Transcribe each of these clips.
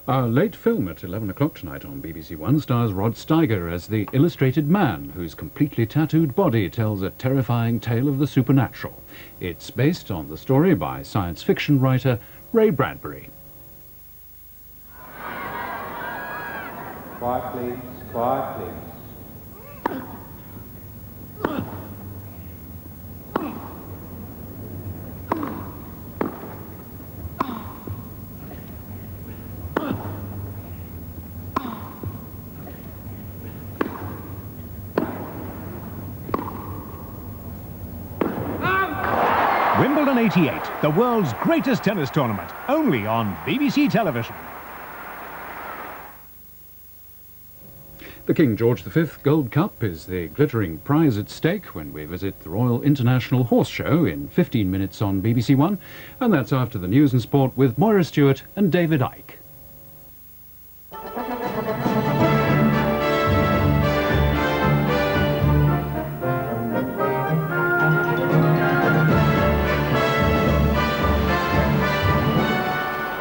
Our late film at 11 o'clock tonight on BBC One stars Rod Steiger as the illustrated man whose completely tattooed body tells a terrifying tale of the supernatural. It's based on the story by science fiction writer Ray Bradbury. Quiet, please. Quiet, please. Wimbledon 88, the world's greatest tennis tournament, only on BBC television. The King George V Gold Cup is the glittering prize at stake when we visit the Royal International Horse Show in 15 minutes on BBC One, and that's after the news and sport with Moira Stuart and David Icke.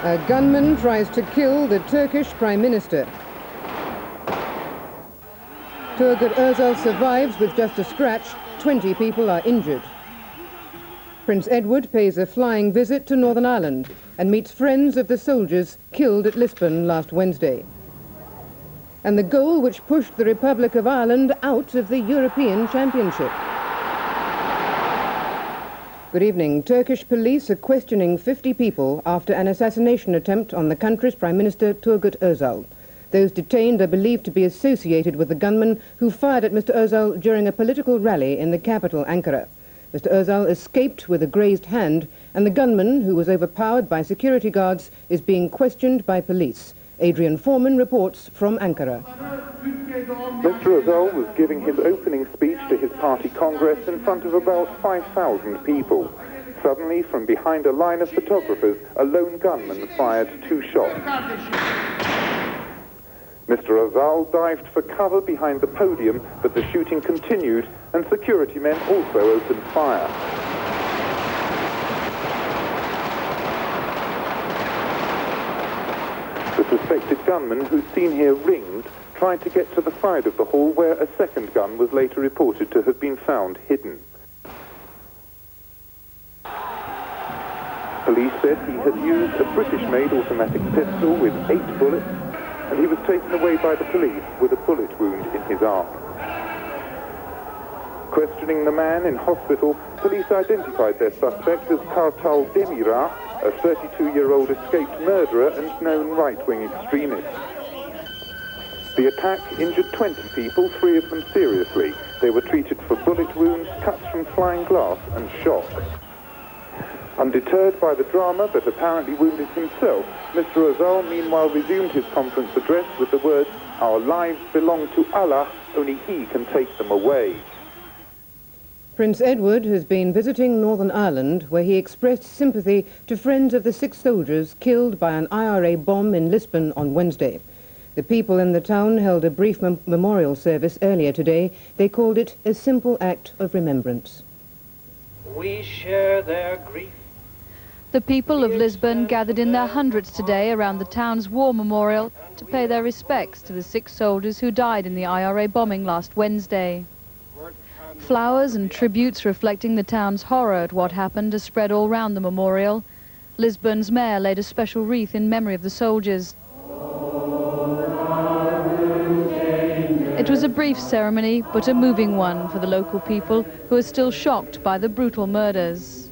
A gunman tries to kill the Turkish Prime Minister. Turgut Özal survives with just a scratch. 20 people are injured. Prince Edward pays a flying visit to Northern Ireland and meets friends of the soldiers killed at Lisburn last Wednesday. And the goal which pushed the Republic of Ireland out of the European Championship. Good evening. Turkish police are questioning 50 people after an assassination attempt on the country's Prime Minister Turgut Özal. Those detained are believed to be associated with the gunman who fired at Mr. Özal during a political rally in the capital, Ankara. Mr. Özal escaped with a grazed hand, and the gunman, who was overpowered by security guards, is being questioned by police. Adrian Foreman reports from Ankara. Mr. Özal was giving his opening speech to his party congress in front of about 5,000 people. Suddenly, from behind a line of photographers, a lone gunman fired 2 shots. Mr. Özal dived for cover behind the podium, but the shooting continued, and security men also opened fire. The suspected gunman, who's seen here ringed, tried to get to the side of the hall where a second gun was later reported to have been found hidden. Police said he had used a British-made automatic pistol with 8 bullets, and he was taken away by the police with a bullet wound in his arm. Questioning the man in hospital, police identified their suspect as Kartal Demirağ, a 32-year-old escaped murderer and known right-wing extremist. The attack injured 20 people, 3 of them seriously. They were treated for bullet wounds, cuts from flying glass and shock. Undeterred by the drama, but apparently wounded himself, Mr. Özal meanwhile resumed his conference address with the words, "Our lives belong to Allah, only He can take them away." Prince Edward has been visiting Northern Ireland, where he expressed sympathy to friends of the 6 soldiers killed by an IRA bomb in Lisburn on Wednesday. The people in the town held a brief memorial service earlier today. They called it a simple act of remembrance. We share their grief. The people of Lisburn gathered in their hundreds today around the town's war memorial to pay their respects to the 6 soldiers who died in the IRA bombing last Wednesday. Flowers and tributes reflecting the town's horror at what happened are spread all round the memorial. Lisburn's mayor laid a special wreath in memory of the soldiers. It was a brief ceremony, but a moving one for the local people who are still shocked by the brutal murders.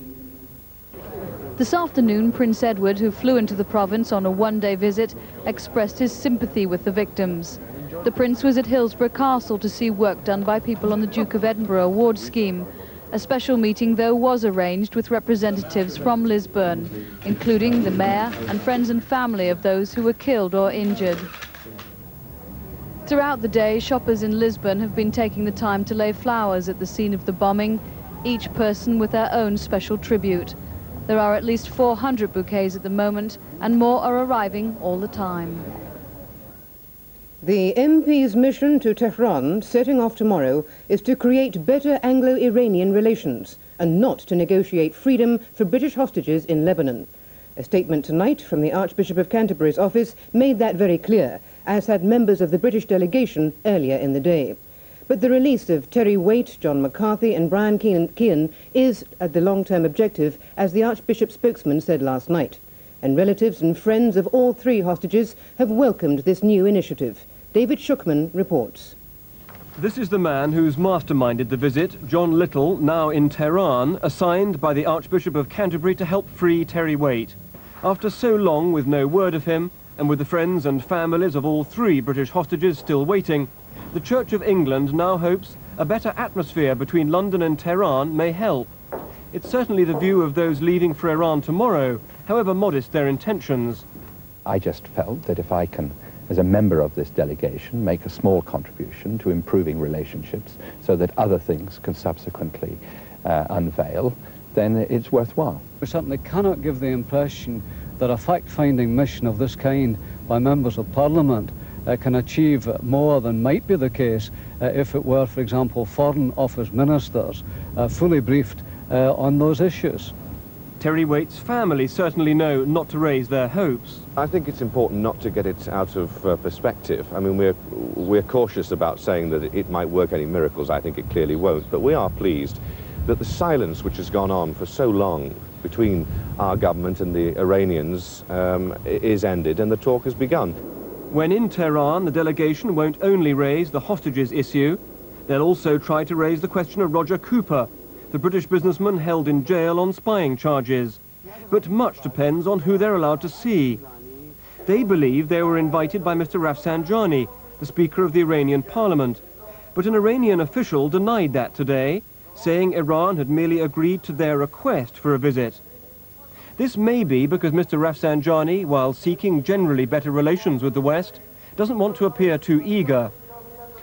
This afternoon, Prince Edward, who flew into the province on a one-day visit, expressed his sympathy with the victims. The Prince was at Hillsborough Castle to see work done by people on the Duke of Edinburgh award scheme. A special meeting, though, was arranged with representatives from Lisburn, including the mayor and friends and family of those who were killed or injured. Throughout the day, shoppers in Lisburn have been taking the time to lay flowers at the scene of the bombing, each person with their own special tribute. There are at least 400 bouquets at the moment, and more are arriving all the time. The MP's mission to Tehran, setting off tomorrow, is to create better Anglo-Iranian relations and not to negotiate freedom for British hostages in Lebanon. A statement tonight from the Archbishop of Canterbury's office made that very clear, as had members of the British delegation earlier in the day. But the release of Terry Waite, John McCarthy and Brian Keane is the long-term objective, as the Archbishop's spokesman said last night. And relatives and friends of all three hostages have welcomed this new initiative. David Shookman reports. This is the man who's masterminded the visit, John Little, now in Tehran, assigned by the Archbishop of Canterbury to help free Terry Waite. After so long with no word of him, and with the friends and families of all three British hostages still waiting, the Church of England now hopes a better atmosphere between London and Tehran may help. It's certainly the view of those leaving for Iran tomorrow, however modest their intentions. I just felt that if I can, as a member of this delegation, make a small contribution to improving relationships so that other things can subsequently unveil, then it's worthwhile. We certainly cannot give the impression that a fact-finding mission of this kind by members of Parliament can achieve more than might be the case if it were, for example, Foreign Office ministers fully briefed on those issues. Terry Waite's family certainly know not to raise their hopes. I think it's important not to get it out of perspective. I mean, we're cautious about saying that it might work any miracles. I think it clearly won't. But we are pleased that the silence which has gone on for so long between our government and the Iranians is ended and the talk has begun. When in Tehran, the delegation won't only raise the hostages issue, they'll also try to raise the question of Roger Cooper, the British businessman held in jail on spying charges. But much depends on who they're allowed to see. They believe they were invited by Mr. Rafsanjani, the Speaker of the Iranian Parliament. But an Iranian official denied that today, saying Iran had merely agreed to their request for a visit. This may be because Mr. Rafsanjani, while seeking generally better relations with the West, doesn't want to appear too eager.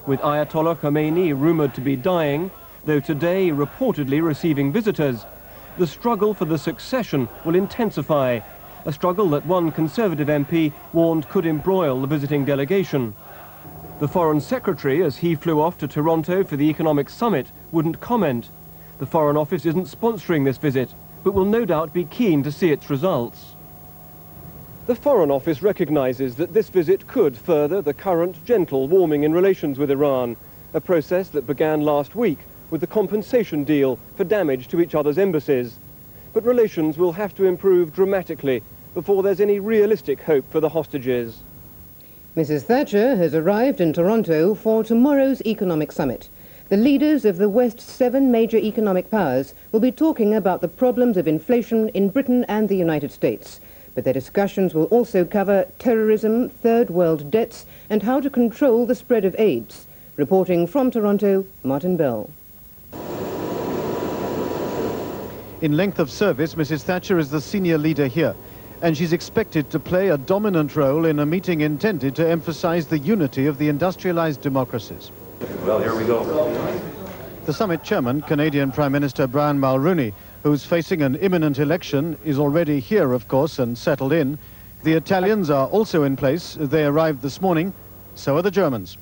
With Ayatollah Khomeini rumoured to be dying, though today reportedly receiving visitors, the struggle for the succession will intensify, a struggle that one Conservative MP warned could embroil the visiting delegation. The Foreign Secretary, as he flew off to Toronto for the Economic Summit, wouldn't comment. The Foreign Office isn't sponsoring this visit, but will no doubt be keen to see its results. The Foreign Office recognises that this visit could further the current gentle warming in relations with Iran, a process that began last week with the compensation deal for damage to each other's embassies. But relations will have to improve dramatically before there's any realistic hope for the hostages. Mrs. Thatcher has arrived in Toronto for tomorrow's economic summit. The leaders of the West's 7 major economic powers will be talking about the problems of inflation in Britain and the United States. But their discussions will also cover terrorism, third world debts, and how to control the spread of AIDS. Reporting from Toronto, Martin Bell. In length of service, Mrs. Thatcher is the senior leader here, and she's expected to play a dominant role in a meeting intended to emphasize the unity of the industrialized democracies. Well, here we go. The summit chairman, Canadian Prime Minister Brian Mulroney, who's facing an imminent election, is already here, of course, and settled in. The Italians are also in place. They arrived this morning. So are the Germans.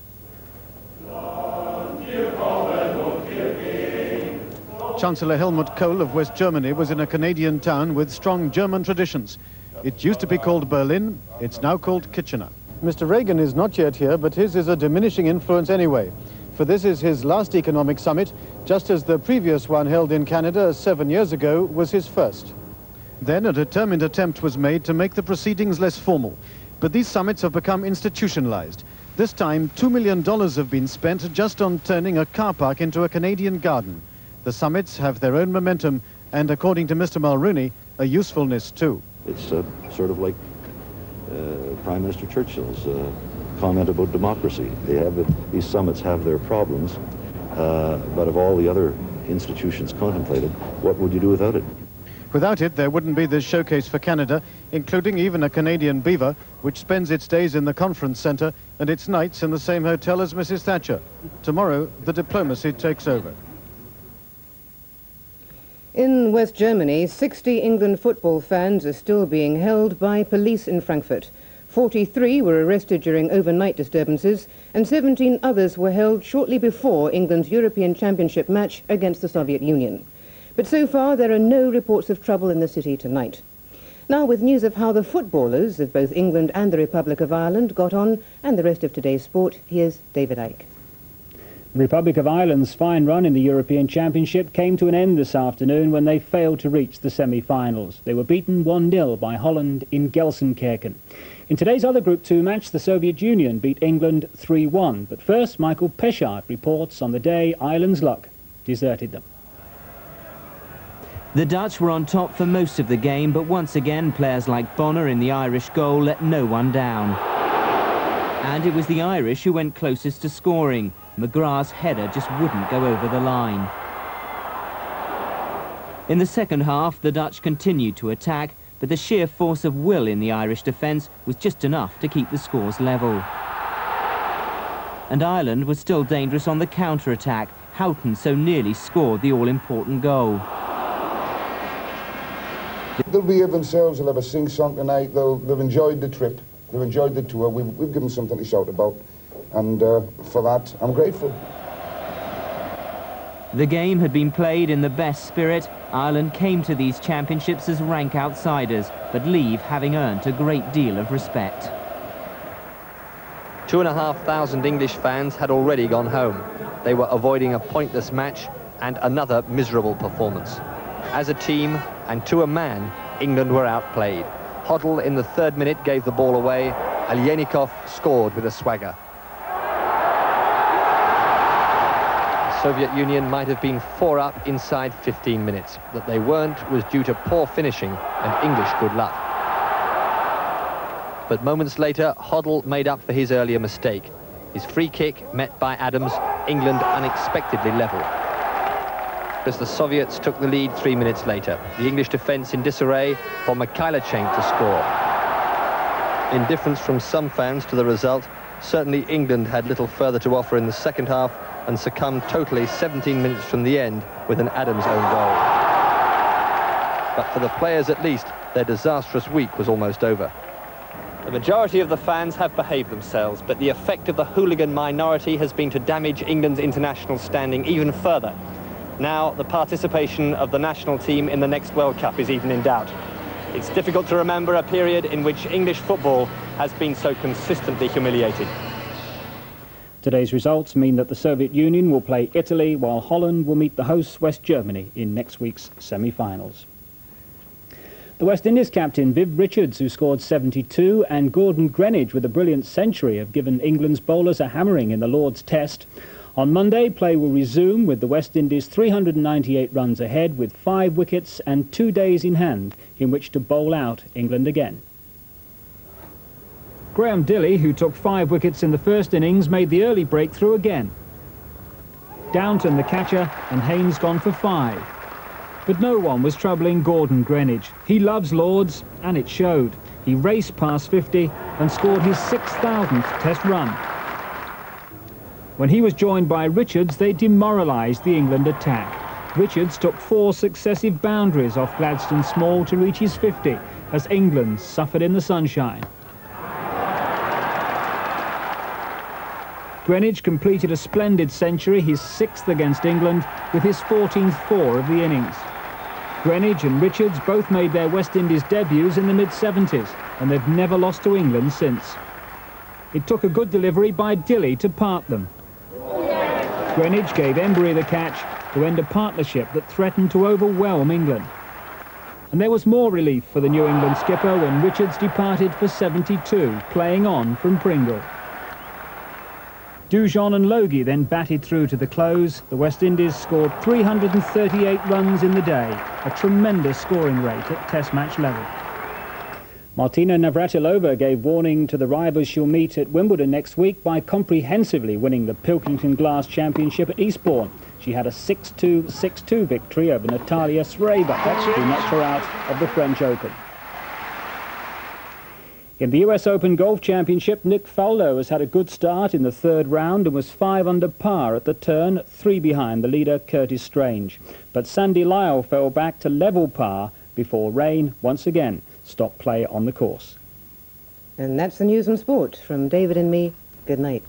Chancellor Helmut Kohl of West Germany was in a Canadian town with strong German traditions. It used to be called Berlin. It's now called Kitchener. Mr. Reagan is not yet here, but his is a diminishing influence anyway. For this is his last economic summit, just as the previous one held in Canada 7 years ago was his first. Then a determined attempt was made to make the proceedings less formal. But these summits have become institutionalized. This time, $2 million have been spent just on turning a car park into a Canadian garden. The summits have their own momentum and, according to Mr. Mulroney, a usefulness too. It's sort of like Prime Minister Churchill's comment about democracy. These summits have their problems, but of all the other institutions contemplated, what would you do without it? Without it, there wouldn't be this showcase for Canada, including even a Canadian beaver, which spends its days in the conference centre and its nights in the same hotel as Mrs. Thatcher. Tomorrow, the diplomacy takes over. In West Germany, 60 England football fans are still being held by police in Frankfurt. 43 were arrested during overnight disturbances, and 17 others were held shortly before England's European Championship match against the Soviet Union. But so far, there are no reports of trouble in the city tonight. Now with news of how the footballers of both England and the Republic of Ireland got on and the rest of today's sport, here's David Icke. The Republic of Ireland's fine run in the European Championship came to an end this afternoon when they failed to reach the semi-finals. They were beaten 1-0 by Holland in Gelsenkirchen. In today's other Group 2 match, the Soviet Union beat England 3-1. But first, Michael Peschard reports on the day Ireland's luck deserted them. The Dutch were on top for most of the game, but once again players like Bonner in the Irish goal let no one down. And it was the Irish who went closest to scoring. McGrath's header just wouldn't go over the line. In the second half, the Dutch continued to attack, but the sheer force of will in the Irish defence was just enough to keep the scores level. And Ireland was still dangerous on the counter-attack. Houghton so nearly scored the all-important goal. They'll behave themselves, they'll have a sing-song tonight, they've enjoyed the trip, they've enjoyed the tour, we've given them something to shout about, and for that, I'm grateful. The game had been played in the best spirit. Ireland came to these championships as rank outsiders, but leave having earned a great deal of respect. 2,500 English fans had already gone home. They were avoiding a pointless match and another miserable performance. As a team, and to a man, England were outplayed. Hoddle in the 3rd minute gave the ball away. Alienikov scored with a swagger. The Soviet Union might have been 4 up inside 15 minutes. That they weren't was due to poor finishing and English good luck. But moments later, Hoddle made up for his earlier mistake. His free kick, met by Adams, England unexpectedly level. As the Soviets took the lead 3 minutes later, the English defence in disarray for Mikhailichenko to score. Indifference from some fans to the result. Certainly England had little further to offer in the second half and succumbed totally 17 minutes from the end with an Adams own goal. But for the players at least, their disastrous week was almost over. The majority of the fans have behaved themselves, but the effect of the hooligan minority has been to damage England's international standing even further. Now, the participation of the national team in the next World Cup is even in doubt. It's difficult to remember a period in which English football has been so consistently humiliated. Today's results mean that the Soviet Union will play Italy, while Holland will meet the hosts West Germany in next week's semi-finals. The West Indies captain Viv Richards, who scored 72, and Gordon Greenidge with a brilliant century have given England's bowlers a hammering in the Lord's Test. On Monday, play will resume with the West Indies 398 runs ahead with 5 wickets and 2 days in hand in which to bowl out England again. Graham Dilley, who took 5 wickets in the first innings, made the early breakthrough again. Downton the catcher and Haynes gone for 5. But no one was troubling Gordon Greenidge. He loves Lords, and it showed. He raced past 50 and scored his 6,000th Test run. When he was joined by Richards, they demoralised the England attack. Richards took 4 successive boundaries off Gladstone Small to reach his 50, as England suffered in the sunshine. Greenidge completed a splendid century, his 6th against England, with his 14th 4 of the innings. Greenidge and Richards both made their West Indies debuts in the mid-70s, and they've never lost to England since. It took a good delivery by Dilley to part them. Greenidge gave Embury the catch to end a partnership that threatened to overwhelm England. And there was more relief for the New England skipper when Richards departed for 72, playing on from Pringle. Dujon and Logie then batted through to the close. The West Indies scored 338 runs in the day, a tremendous scoring rate at Test match level. Martina Navratilova gave warning to the rivals she'll meet at Wimbledon next week by comprehensively winning the Pilkington Glass Championship at Eastbourne. She had a 6-2, 6-2 victory over Natalia Sreva, who knocked her out of the French Open. In the US Open Golf Championship, Nick Faldo has had a good start in the 3rd round and was 5 under par at the turn, 3 behind the leader Curtis Strange. But Sandy Lyle fell back to level par before rain once again stopped play on the course. And that's the news and sport. From David and me, good night.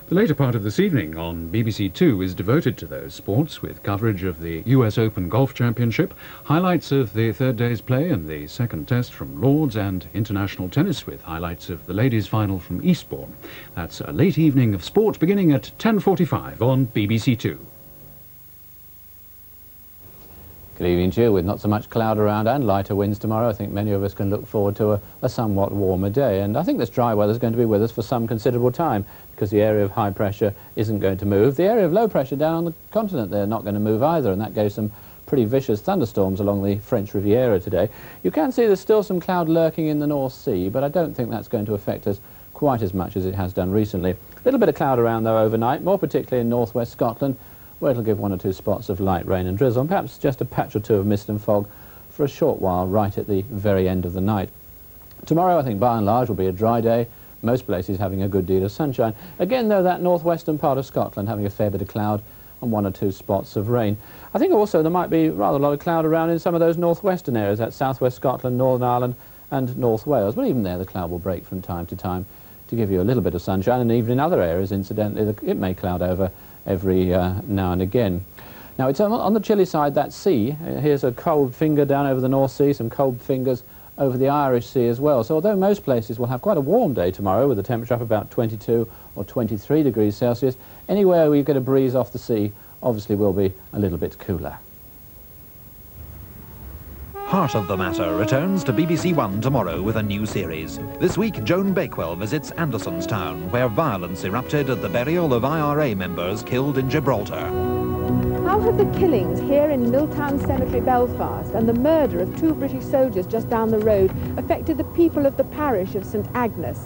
The later part of this evening on BBC Two is devoted to those sports, with coverage of the US Open Golf Championship, highlights of the third day's play and the second test from Lord's, and international tennis with highlights of the ladies' final from Eastbourne. That's a late evening of sport beginning at 10:45 on BBC Two. Good evening to you. With not so much cloud around and lighter winds tomorrow, I think many of us can look forward to a somewhat warmer day. And I think this dry weather is going to be with us for some considerable time, because the area of high pressure isn't going to move. The area of low pressure down on the continent, they're not going to move either, and that gave some pretty vicious thunderstorms along the French Riviera today. You can see there's still some cloud lurking in the North Sea, but I don't think that's going to affect us quite as much as it has done recently. A little bit of cloud around, though, overnight, more particularly in northwest Scotland, where it'll give 1 or 2 spots of light rain and drizzle, and perhaps just a patch or two of mist and fog for a short while right at the very end of the night. Tomorrow, I think, by and large, will be a dry day. Most places having a good deal of sunshine. Again, though, that northwestern part of Scotland having a fair bit of cloud and 1 or 2 spots of rain. I think also there might be rather a lot of cloud around in some of those northwestern areas, that's southwest Scotland, Northern Ireland and North Wales. But even there, the cloud will break from time to time to give you a little bit of sunshine, and even in other areas, incidentally, it may cloud over every now and again. Now, it's on the chilly side, that sea. Here's a cold finger down over the North Sea, some cold fingers over the Irish Sea as well. So although most places will have quite a warm day tomorrow, with the temperature up about 22 or 23 degrees Celsius, anywhere where you get a breeze off the sea obviously will be a little bit cooler. Heart of the Matter returns to BBC One tomorrow with a new series. This week, Joan Bakewell visits Andersonstown, where violence erupted at the burial of IRA members killed in Gibraltar. How have the killings here in Milltown Cemetery, Belfast, and the murder of 2 British soldiers just down the road affected the people of the parish of St Agnes?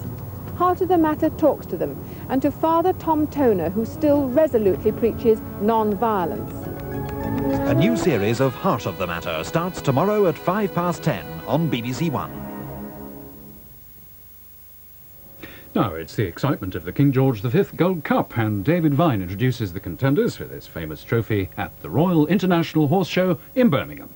Heart of the Matter talks to them, and to Father Tom Toner, who still resolutely preaches non-violence. A new series of Heart of the Matter starts tomorrow at 10:05 on BBC One. Now it's the excitement of the King George V Gold Cup, and David Vine introduces the contenders for this famous trophy at the Royal International Horse Show in Birmingham.